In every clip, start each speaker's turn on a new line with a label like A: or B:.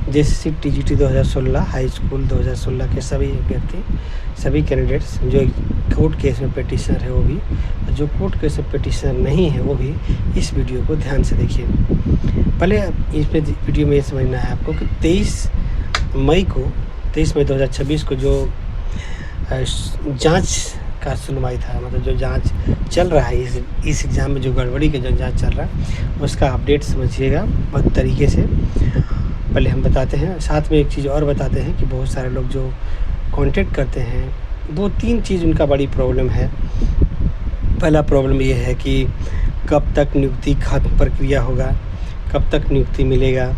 A: JSSC TGT 2016 high school 2016 के सभी व्यक्ति, सभी कैंडिडेट्स जो कोर्ट केस में पिटिशनर है वो भी, जो कोर्ट केस में पिटिशनर नहीं है वो भी इस वीडियो को ध्यान से देखिए। पहले इसमें वीडियो में ये समझना है आपको कि 23 मई 2026 को जो जांच का सुनवाई था, मतलब जो जांच चल रहा है इस एग्ज़ाम में जो गड़बड़ी का जो जांच चल रहा है उसका अपडेट समझिएगा बहुत तरीके से। पहले हम बताते हैं, साथ में एक चीज़ और बताते हैं कि बहुत सारे लोग जो कांटेक्ट करते हैं 2-3 चीज़ उनका बड़ी प्रॉब्लम है। पहला प्रॉब्लम ये है कि कब तक नियुक्ति खत्म प्रक्रिया होगा, कब तक नियुक्ति मिलेगा,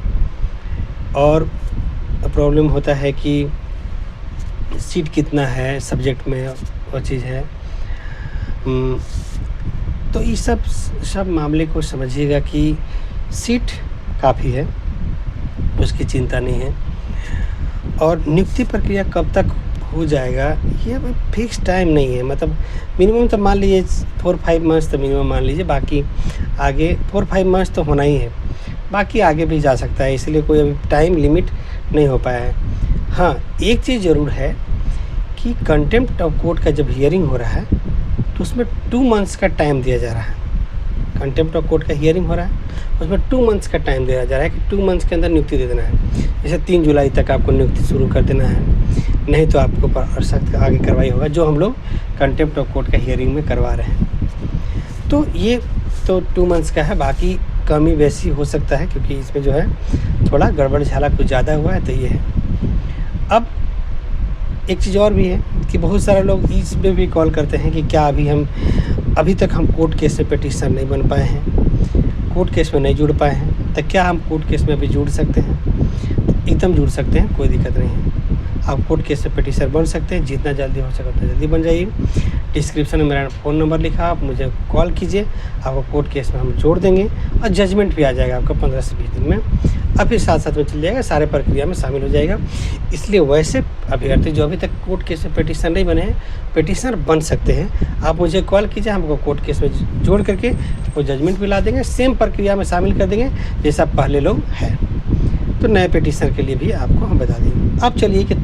A: और प्रॉब्लम होता है कि सीट कितना है सब्जेक्ट में, वो चीज़ है। तो ये सब मामले को समझिएगा कि सीट काफ़ी है, उसकी चिंता नहीं है। और नियुक्ति प्रक्रिया कब तक हो जाएगा ये फिक्स टाइम नहीं है, मतलब मिनिमम तो मान लीजिए 4-5 मंथ्स तो मिनिमम मान लीजिए, बाकी आगे 4-5 मंथ्स तो होना ही है, बाकी आगे भी जा सकता है, इसलिए कोई अभी टाइम लिमिट नहीं हो पाया है। हाँ, एक चीज़ ज़रूर है कि कंटेम्प्ट ऑफ कोर्ट का जब हियरिंग हो रहा है तो उसमें 2 मंथ्स का टाइम दिया जा रहा है। कंटेम्प्ट ऑफ कोर्ट का हियरिंग हो रहा है उसमें 2 मंथ्स का टाइम दिया जा रहा है कि 2 मंथ्स के अंदर नियुक्ति दे देना है। जैसे 3 जुलाई तक आपको नियुक्ति शुरू कर देना है, नहीं तो आपको पर सख्त आगे कार्रवाई होगा, जो हम लोग कंटेम्प्ट ऑफ कोर्ट का हियरिंग में करवा रहे हैं। तो ये तो 2 मंथ्स का है, बाकी कमी बेसी हो सकता है क्योंकि इसमें जो है थोड़ा गड़बड़ झाला कुछ ज़्यादा हुआ है, तो ये है। अब एक चीज़ और भी है कि बहुत सारे लोग इस पे भी कॉल करते हैं कि क्या अभी तक हम कोर्ट केस में पिटिशनर नहीं बन पाए हैं, कोर्ट केस में नहीं जुड़ पाए हैं, तो क्या हम कोर्ट केस में अभी जुड़ सकते हैं? एकदम जुड़ सकते हैं, कोई दिक्कत नहीं है। आप कोर्ट केस में पिटिशनर बन सकते हैं, जितना जल्दी हो सके उतना जल्दी बन जाइए। डिस्क्रिप्शन में मेरा फ़ोन नंबर लिखा, आप मुझे कॉल कीजिए, आपको कोर्ट केस में हम जोड़ देंगे और जजमेंट भी आ जाएगा आपका 15 से 20 दिन में, और फिर साथ में चल जाएगा, सारे प्रक्रिया में शामिल हो जाएगा। इसलिए वैसे अभ्यर्थी जो अभी तक कोर्ट केस में पिटिशनर नहीं बने हैं, पिटिशनर बन सकते हैं। आप मुझे कॉल कीजिए, हमको कोर्ट केस में जोड़ करके वो जजमेंट भी ला देंगे, सेम प्रक्रिया में शामिल कर देंगे जैसा पहले लोग हैं। तो नए पिटिशनर के लिए भी आपको हम बता देंगे। अब चलिए कि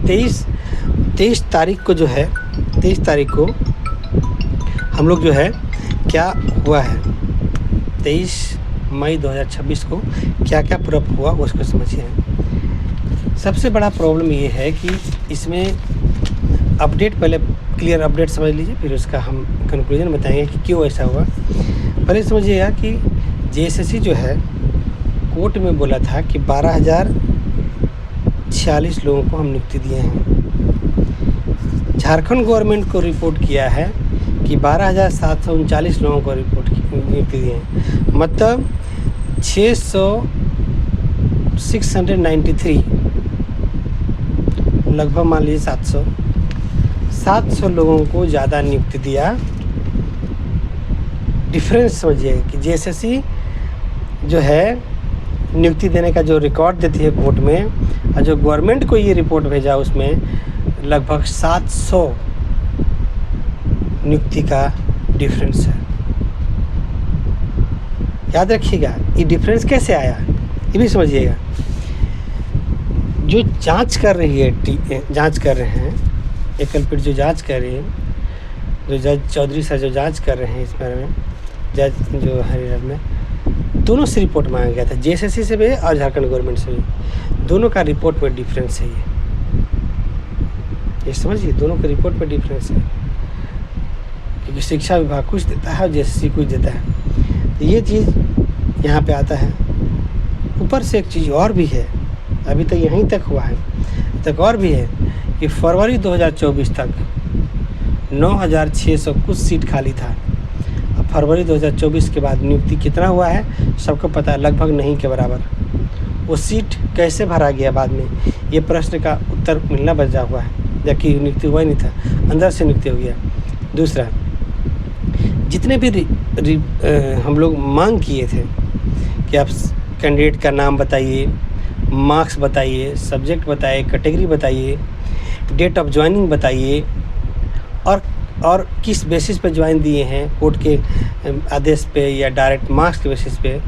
A: 23 तारीख को जो है, 23 तारीख को हम लोग जो है क्या हुआ है, 23 मई 2026 को क्या क्या पूरा हुआ उसको समझिए। सबसे बड़ा प्रॉब्लम ये है कि इसमें अपडेट, पहले क्लियर अपडेट समझ लीजिए, फिर उसका हम कंक्लूजन बताएंगे कि क्यों ऐसा हुआ। पहले समझिएगा कि जेएसएससी जो है कोर्ट में बोला था कि 12,046 लोगों को हम नियुक्ति दिए हैं। झारखंड गवर्नमेंट को रिपोर्ट किया है कि 12,739 लोगों को नियुक्ति दिए हैं, मतलब 693 लगभग मान लीजिए 700 लोगों को ज़्यादा नियुक्ति दिया। डिफरेंस समझिए कि जेएसएससी जो है नियुक्ति देने का जो रिकॉर्ड देती है कोर्ट में, और जो गवर्नमेंट को ये रिपोर्ट भेजा उसमें लगभग 700 नियुक्ति का डिफरेंस है। याद रखिएगा, ये डिफरेंस कैसे आया ये भी समझिएगा। जो जांच कर रही है, जांच कर रहे हैं, एकलपीठ जो जांच कर रही है, जो जज चौधरी सर जो जांच कर रहे हैं इस बारे में, जज जो हरियाणा में, दोनों से रिपोर्ट मांगा गया था, जेएसएससी से भी और झारखंड गवर्नमेंट से भी। दोनों का रिपोर्ट में डिफरेंस है, ये समझिए, दोनों के रिपोर्ट में डिफरेंस है, क्योंकि शिक्षा विभाग कुछ देता है और जेएसएससी कुछ देता है। तो ये चीज़ यहाँ पे आता है। ऊपर से एक चीज़ और भी है, अभी तक यहीं तक हुआ है, तक और भी है कि फरवरी 2024 तक 9,600 कुछ सीट खाली था। अब फरवरी 2024 के बाद नियुक्ति कितना हुआ है सबको पता है, लगभग नहीं के बराबर। वो सीट कैसे भरा गया बाद में, ये प्रश्न का उत्तर मिलना बचा हुआ है, जबकि नियुक्ति हुआ ही नहीं था, अंदर से नियुक्ति हो गया। दूसरा, जितने भी हम लोग मांग किए थे कि आप कैंडिडेट का नाम बताइए, मार्क्स बताइए, सब्जेक्ट बताइए, कैटेगरी बताइए, डेट ऑफ ज्वाइनिंग बताइए, और किस बेसिस पे ज्वाइन दिए हैं, कोर्ट के आदेश पे या डायरेक्ट मार्क्स के बेसिस पे,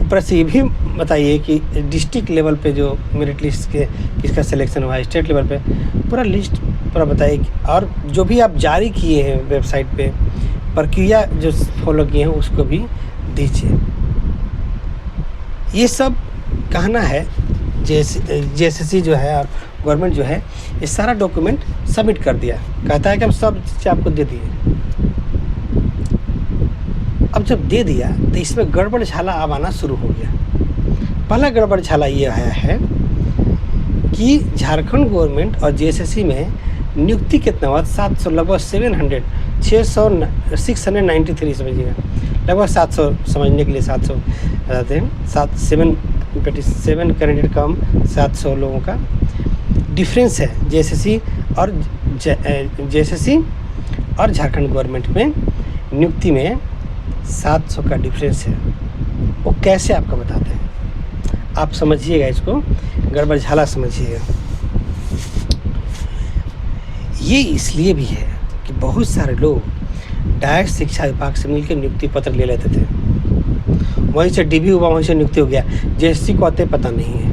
A: ऊपर से ये भी बताइए कि डिस्ट्रिक्ट लेवल पे जो मेरिट लिस्ट के किसका सिलेक्शन हुआ है, स्टेट लेवल पे पूरा लिस्ट पूरा बताइए। और जो भी आप जारी किए हैं वेबसाइट पे प्रक्रिया जो फॉलो किए हैं उसको भी दीजिए। ये सब कहना है जेएसएससी जो है और गवर्नमेंट जो है ये सारा डॉक्यूमेंट सबमिट कर दिया, कहता है कि हम सब चीज़ आपको दे दिए। अब जब दे दिया तो इसमें गड़बड़ झाला अब आना शुरू हो गया। पहला गड़बड़ झाला ये आया है कि झारखंड गवर्नमेंट और जेएसएससी में नियुक्ति कितना हुआ, 700 लगभग 693 समझिएगा, लगभग 700 समझने के लिए 700 बताते हैं, 7 कैंडिडेट कम 700 लोगों का डिफरेंस है जेएसएससी और झारखंड गवर्नमेंट में नियुक्ति में 700 का डिफरेंस है। वो कैसे आपको बताते हैं, आप समझिएगा, इसको गड़बड़ झाला समझिएगा। ये इसलिए भी है कि बहुत सारे लोग डायरेक्ट शिक्षा विभाग से मिलकर नियुक्ति पत्र ले लेते थे, वहीं से डीबी हुआ, वहीं से नियुक्ति हो गया। जेएसएससी को आते पता नहीं है,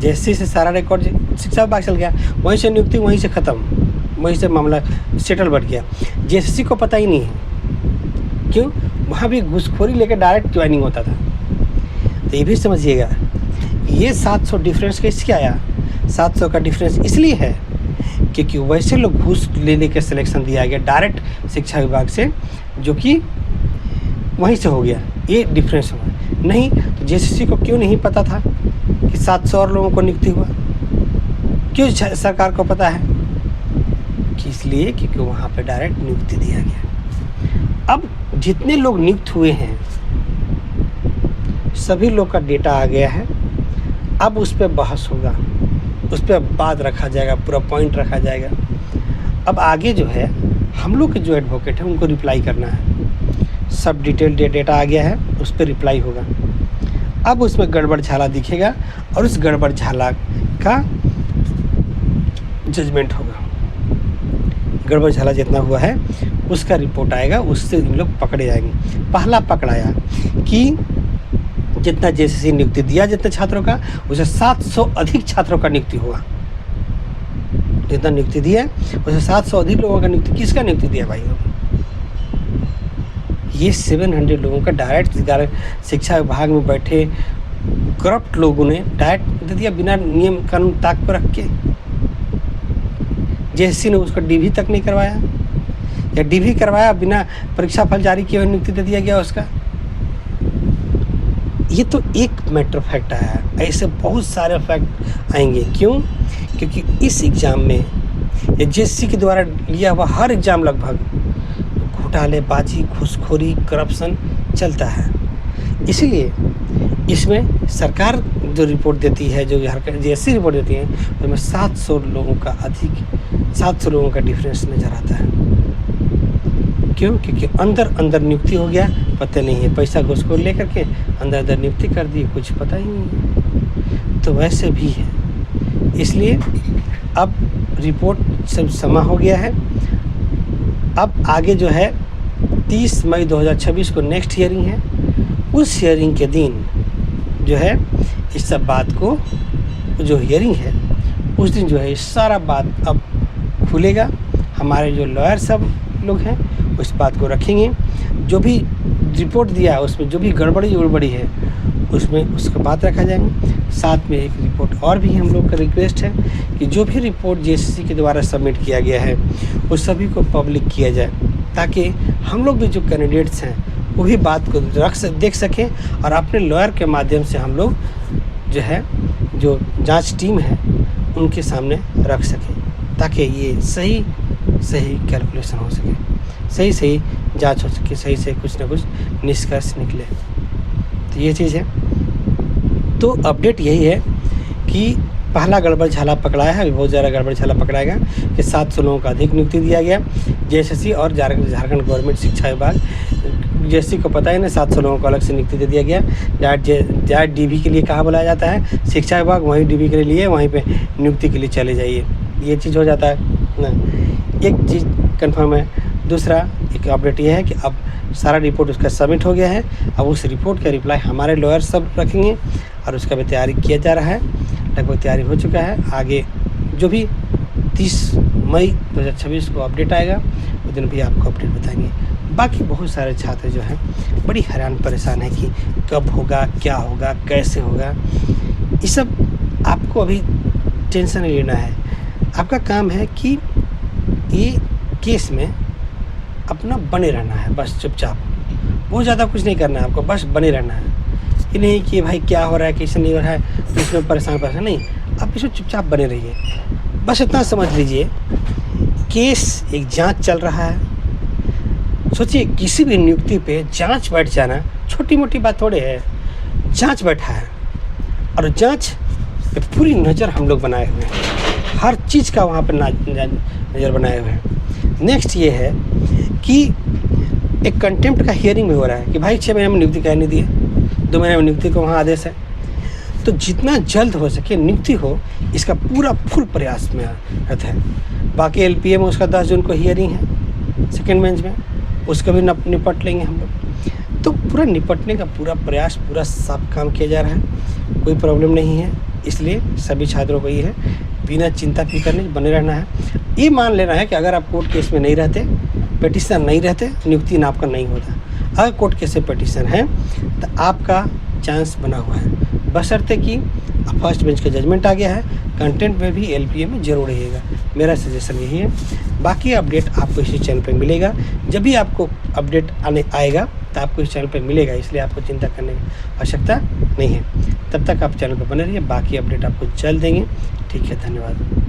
A: जेएसएससी से सारा रिकॉर्ड शिक्षा विभाग चल गया, वहीं से नियुक्ति, वहीं से ख़त्म, वहीं से मामला सेटल बढ़ गया। जेएसएससी को पता ही नहीं है, क्यों, वहाँ भी घूसखोरी लेकर डायरेक्ट ज्वाइनिंग होता था। तो ये भी समझिएगा, ये 700 डिफरेंस कैसे आया। 700 का डिफरेंस इसलिए है क्योंकि वैसे लोग घूस ले लेकर सिलेक्शन दिया गया डायरेक्ट शिक्षा विभाग से, जो कि वहीं से हो गया, ये डिफरेंस हुआ। नहीं तो जेएसएससी को क्यों नहीं पता था कि 700 और लोगों को नियुक्ति हुआ, क्यों सरकार को पता है कि इसलिए क्योंकि वहाँ पे डायरेक्ट नियुक्ति दिया गया। अब जितने लोग नियुक्त हुए हैं सभी लोग का डेटा आ गया है, अब उस पर बहस होगा, उस पर बात रखा जाएगा, पूरा पॉइंट रखा जाएगा। अब आगे जो है हम लोग के जो एडवोकेट हैं उनको रिप्लाई करना है, सब डिटेल डेटा आ गया है, उस पर रिप्लाई होगा। अब उसमें गड़बड़ झाला दिखेगा और उस गड़बड़ झाला का जजमेंट होगा। गड़बड़ झाला जितना हुआ है उसका रिपोर्ट आएगा, उससे इन लोग पकड़े जाएंगे। पहला पकड़ाया कि जितना जेएसएससी नियुक्ति दिया जितने छात्रों का, उसे 700 अधिक छात्रों का नियुक्ति हुआ। जितना नियुक्ति दिया उसे 700 अधिक लोगों का नियुक्ति, किसका नियुक्ति दिया भाई लोग, ये 700 लोगों का डायरेक्ट शिक्षा विभाग में बैठे करप्ट लोगों ने डायरेक्ट दे दिया, बिना नियम कानून ताक पर रख के। जेएसएससी ने उसका डीवी तक नहीं करवाया, या डीवी करवाया बिना परीक्षा फल जारी किए हुए नियुक्ति दे दिया गया उसका। ये तो एक मैटर फैक्ट आया है, ऐसे बहुत सारे फैक्ट आएंगे। क्यों, क्योंकि इस एग्ज़ाम में या जेएसएससी के द्वारा लिया हुआ हर एग्ज़ाम लगभग घोटालेबाजी, घूसखोरी, करप्शन चलता है। इसीलिए इसमें सरकार जो रिपोर्ट देती है, जो जेएसएससी रिपोर्ट देती है, उसमें 700 लोगों का अधिक 700 लोगों का डिफरेंस नज़र आता है। क्यों, क्योंकि अंदर नियुक्ति हो गया, पता नहीं है, पैसा घूसखोर लेकर के अंदर नियुक्ति कर दी, कुछ पता ही नहीं है। तो वैसे भी है, इसलिए अब रिपोर्ट सब समा हो गया है। अब आगे जो है 30 मई 2026 को नेक्स्ट हियरिंग है। उस हियरिंग के दिन जो है इस सब बात को, जो हियरिंग है उस दिन जो है इस सारा बात अब खुलेगा। हमारे जो लॉयर सब लोग हैं उस बात को रखेंगे, जो भी रिपोर्ट दिया है उसमें जो भी गड़बड़ी है उसमें उसका बात रखा जाएगा। साथ में एक रिपोर्ट और भी हम लोग का रिक्वेस्ट है कि जो भी रिपोर्ट जेएसएससी के द्वारा सबमिट किया गया है उस सभी को पब्लिक किया जाए, ताकि हम लोग भी जो कैंडिडेट्स हैं वो भी बात को देख सकें और अपने लॉयर के माध्यम से हम लोग जो है जो जांच टीम है उनके सामने रख सकें, ताकि ये सही कैलकुलेशन हो सके, सही जांच हो सके, सही से कुछ ना कुछ निष्कर्ष निकले। तो ये चीज़ है। तो अपडेट यही है कि पहला गड़बड़ झाला पकड़ाया है, अभी बहुत ज़्यादा गड़बड़ झाला पकड़ाएगा कि 700 लोगों का अधिक नियुक्ति दिया गया। जेएसएससी और झारखंड गवर्नमेंट शिक्षा विभाग, जेएसएससी को पता है ना, 700 लोगों को अलग से नियुक्ति दे दिया गया। डायरेक्ट डीबी के लिए कहाँ बुलाया जाता है, शिक्षा विभाग, वहीं डीबी के लिए वहीं पे नियुक्ति के लिए चले जाइए, ये चीज़ हो जाता है ना। एक चीज़ कन्फर्म है। दूसरा एक अपडेट ये है कि अब सारा रिपोर्ट उसका सबमिट हो गया है। अब उस रिपोर्ट का रिप्लाई हमारे लॉयर सब रखेंगे और उसका भी तैयारी किया जा रहा है, लगभग तैयारी हो चुका है। आगे जो भी 30 मई 2026 को अपडेट आएगा उस दिन भी आपको अपडेट बताएंगे। बाकी बहुत सारे छात्र जो हैं बड़ी हैरान परेशान है कि कब होगा, क्या होगा, कैसे होगा। ये सब आपको अभी टेंशन नहीं लेना है। आपका काम है कि ये केस में अपना बने रहना है, बस चुपचाप। बहुत ज़्यादा कुछ नहीं करना है आपको, बस बने रहना है। ये नहीं कि भाई क्या हो रहा है, कैसे नहीं हो रहा है, इसमें परेशान नहीं, आप इसमें चुपचाप बने रहिए। बस इतना समझ लीजिए, केस एक जांच चल रहा है। सोचिए किसी भी नियुक्ति पे जांच बैठ जाना छोटी मोटी बात थोड़ी है। जांच बैठा है और जांच पे पूरी नज़र हम लोग बनाए हुए हैं, हर चीज़ का वहाँ पर नज़र बनाए हुए हैं। नेक्स्ट ये है कि एक कंटेम्प्ट का हियरिंग भी हो रहा है कि भाई 6 महीने में नियुक्ति कह नहीं दी है, 2 महीने में नियुक्ति का वहाँ आदेश है। तो जितना जल्द हो सके नियुक्ति हो, इसका पूरा फुल प्रयास में रहता है। बाकी एलपीए में उसका 10 जून को हियरिंग है सेकेंड बेंच में, उसका भी निपट लेंगे हम लोग। तो पूरा निपटने का पूरा प्रयास, पूरा सब काम किया जा रहा है, कोई प्रॉब्लम नहीं है। इसलिए सभी छात्रों को ये है बिना चिंता फिक्र नहीं बने रहना है। ये मान लेना है कि अगर आप कोर्ट केस में नहीं रहते, पिटीशन नहीं रहते, नियुक्ति ना आपका नहीं होता। अगर कोर्ट केस से पिटीशन है तो आपका चांस बना हुआ है, बशर्ते कि फर्स्ट बेंच का जजमेंट आ गया है। कंटेंट में भी एलपीए में जरूर रहिएगा, मेरा सजेशन यही है। बाकी अपडेट आपको इसी चैनल पे मिलेगा। जब भी आपको अपडेट आएगा तो आपको इस चैनल पे मिलेगा, इसलिए आपको चिंता करने की आवश्यकता नहीं है। तब तक आप चैनल पर बने रहिए, बाकी अपडेट आपको जल्द देंगे। ठीक है, धन्यवाद।